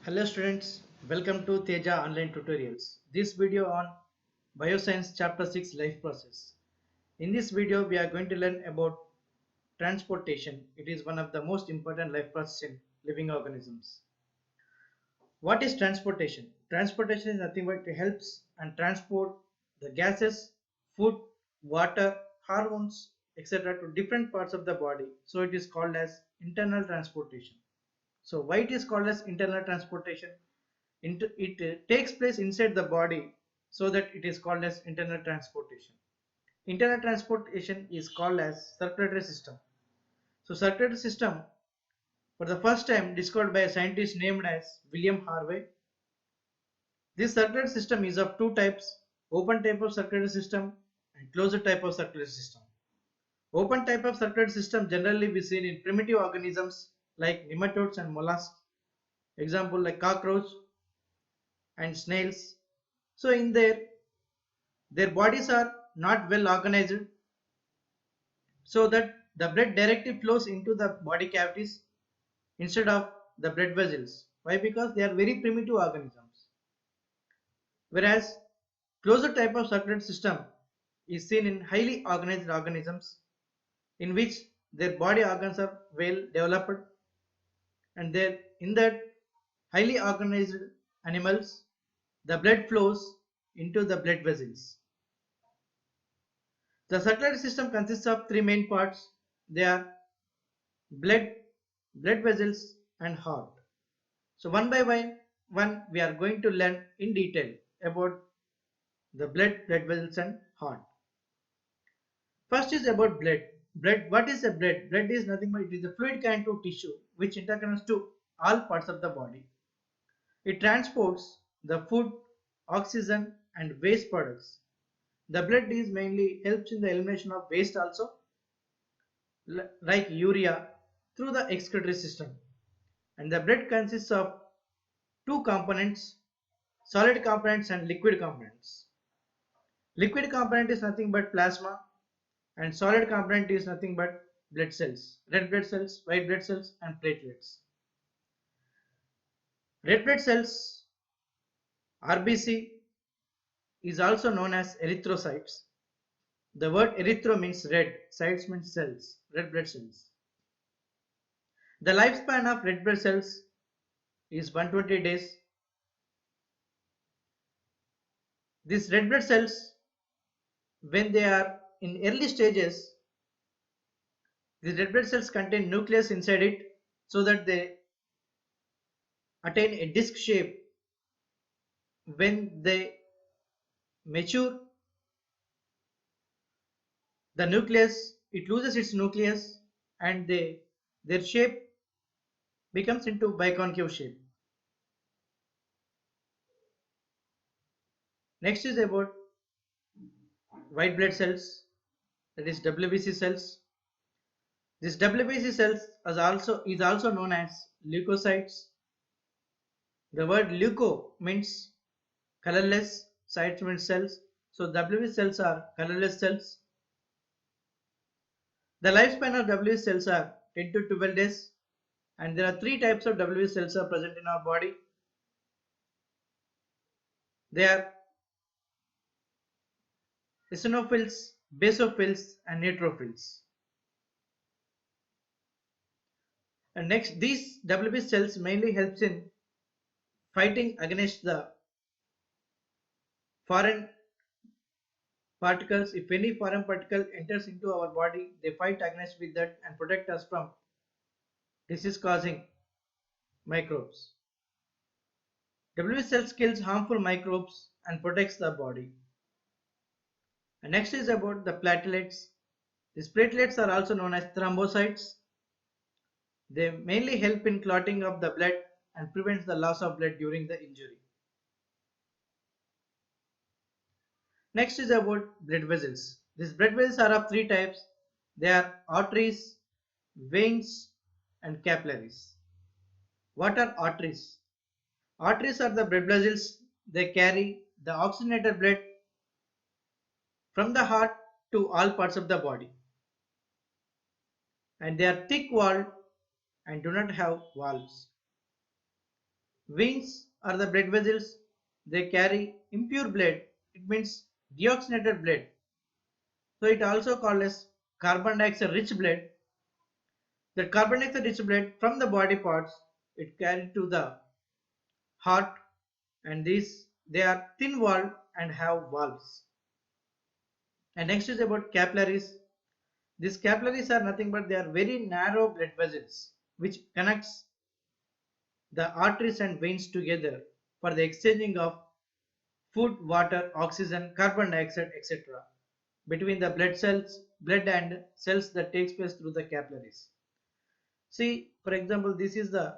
Hello students, welcome to Teja Online Tutorials. This video on Bioscience Chapter 6 Life Process. In this video we are going to learn about transportation. It is one of the most important life process in living organisms. What is transportation? Transportation is nothing but it helps and transport the gases, food, water, hormones, etc. to different parts of the body. So it is called as internal transportation. So why it is called as internal transportation? It takes place inside the body, so that it is called as internal transportation. Internal transportation is called as circulatory system. So circulatory system for the first time discovered by a scientist named as William Harvey. This circulatory system is of two types: open type of circulatory system and closed type of circulatory system. Open type of circulatory system generally be seen in primitive organisms like nematodes and mollusks, example like cockroach and snails. So in their bodies are not well organized, so that the blood directly flows into the body cavities instead of the blood vessels. Why? Because they are very primitive organisms. Whereas closed type of circulatory system is seen in highly organized organisms, in which their body organs are well developed, and there in that highly organized animals the blood flows into the blood vessels. The circulatory system consists of three main parts. They are blood, blood vessels and heart. So one by one we are going to learn in detail about the blood, blood vessels and heart. First is about blood. Blood. What is a blood? Blood is nothing but it is a fluid kind of tissue which interconnects to all parts of the body. It transports the food, oxygen and waste products. The blood is mainly helps in the elimination of waste also, like urea, through the excretory system. And the blood consists of two components: solid components and liquid components. Liquid component is nothing but plasma, and solid component is nothing but blood cells, red blood cells, white blood cells and platelets. Red blood cells, RBC, is also known as erythrocytes. The word erythro means red, cytes means cells, red blood cells. The lifespan of red blood cells is 120 days. These red blood cells, when they are in early stages, the red blood cells contain nucleus inside it, so that they attain a disc shape. When they mature, the nucleus, it loses its nucleus, and their shape becomes into biconcave shape. Next is about white blood cells, that is WBC cells. This WBC cells is also known as leukocytes. The word leuco means colorless, cytes means cells. So WBC cells are colorless cells. The lifespan of WBC cells are 10 to 12 days, and there are three types of WBC cells are present in our body. They are eosinophils, basophils and neutrophils. And next, these WBC cells mainly helps in fighting against the foreign particles. If any foreign particle enters into our body, they fight against with that and protect us from disease causing microbes. WBC cells kills harmful microbes and protects the body. And next is about the platelets. These platelets are also known as thrombocytes. They mainly help in clotting of the blood and prevents the loss of blood during the injury. Next is about blood vessels. These blood vessels are of three types. They are arteries, veins and capillaries. What are arteries? Arteries are the blood vessels. They carry the oxygenated blood from the heart to all parts of the body. And they are thick walled and do not have valves. Veins are the blood vessels. They carry impure blood. It means deoxygenated blood. So it also called as carbon dioxide rich blood. The carbon dioxide rich blood from the body parts it carried to the heart, and these they are thin walled and have valves. And next is about capillaries. These capillaries are nothing but they are very narrow blood vessels which connects the arteries and veins together for the exchanging of food, water, oxygen, carbon dioxide, etc. between the blood and cells that takes place through the capillaries. See, for example, this is the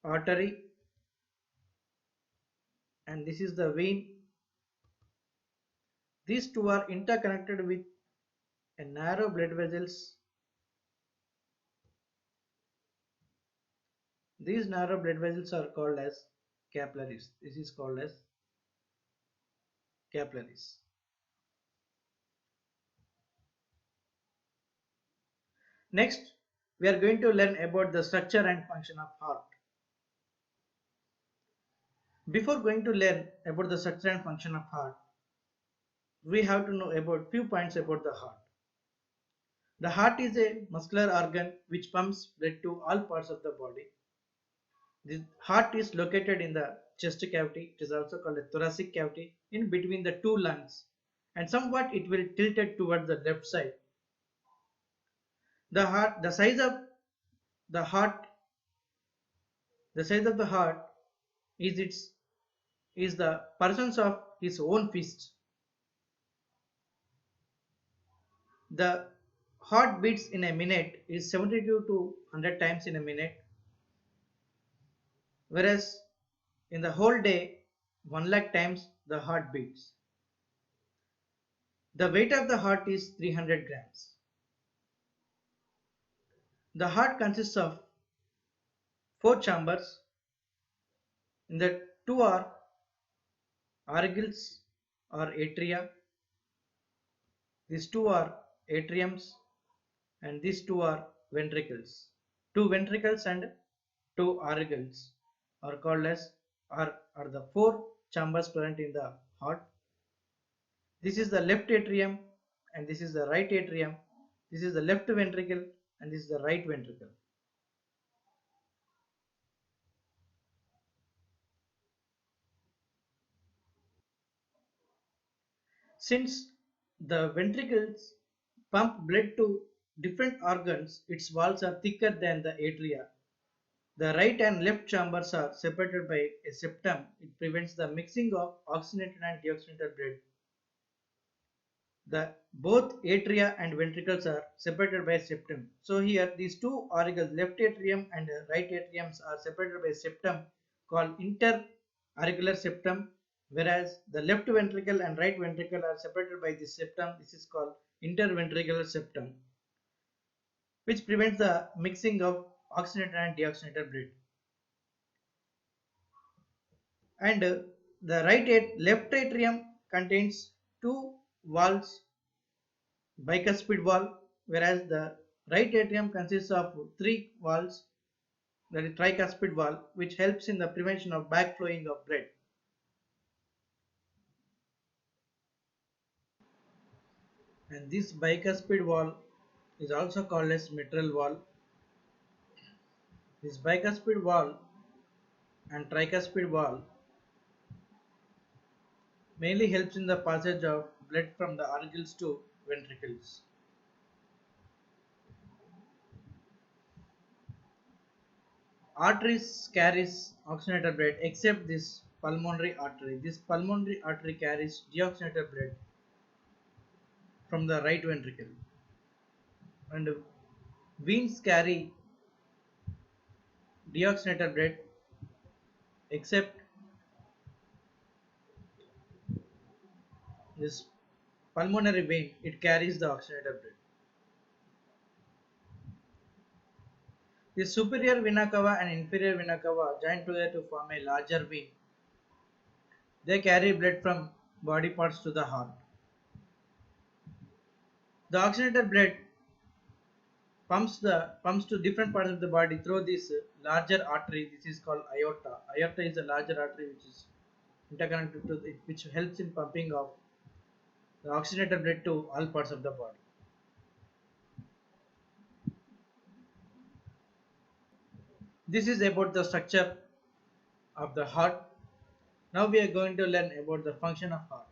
artery and this is the vein. These two are interconnected with a narrow blood vessels. These narrow blood vessels are called as capillaries. This is called as capillaries. Next, we are going to learn about the structure and function of heart. Before going to learn about the structure and function of heart, we have to know about few points about the heart. The heart is a muscular organ which pumps blood to all parts of the body. The heart is located in the chest cavity. It is also called a thoracic cavity in between the two lungs, and somewhat it will tilted towards the left side. The size of the heart, the size of the heart is the persons of his own fist. The heart beats in a minute is 72 to 100 times in a minute, whereas in the whole day 1 lakh times the heart beats. The weight of the heart is 300 grams. The heart consists of 4 chambers. In the two are auricles or atria. These two are atriums and these two are ventricles. Two ventricles and two auricles are called as are the 4 chambers present in the heart. This is the left atrium and this is the right atrium. This is the left ventricle and this is the right ventricle. Since the ventricles pump blood to different organs, its walls are thicker than the atria. The right and left chambers are separated by a septum. It prevents the mixing of oxygenated and deoxygenated blood. The both atria and ventricles are separated by a septum. So here these two auricles, left atrium and right atriums, are separated by a septum called interauricular septum, whereas the left ventricle and right ventricle are separated by this septum. This is called interventricular septum, which prevents the mixing of oxygenated and deoxygenated blood. And the left atrium contains two valves, bicuspid valve, whereas the right atrium consists of 3 valves, that is tricuspid valve, which helps in the prevention of backflowing of blood. And this bicuspid valve is also called as mitral valve. This bicuspid valve and tricuspid valve mainly helps in the passage of blood from the auricles to ventricles. Arteries carries oxygenated blood except this pulmonary artery. This pulmonary artery carries deoxygenated blood from the right ventricle, and veins carry deoxygenated blood except this pulmonary vein, it carries the oxygenated blood. The superior vena cava and inferior vena cava join together to form a larger vein. They carry blood from body parts to the heart. The oxygenated blood pumps to different parts of the body through this larger artery. This is called aorta. Aorta is a larger artery which is interconnected to which helps in pumping of the oxygenated blood to all parts of the body. This is about the structure of the heart. Now we are going to learn about the function of heart.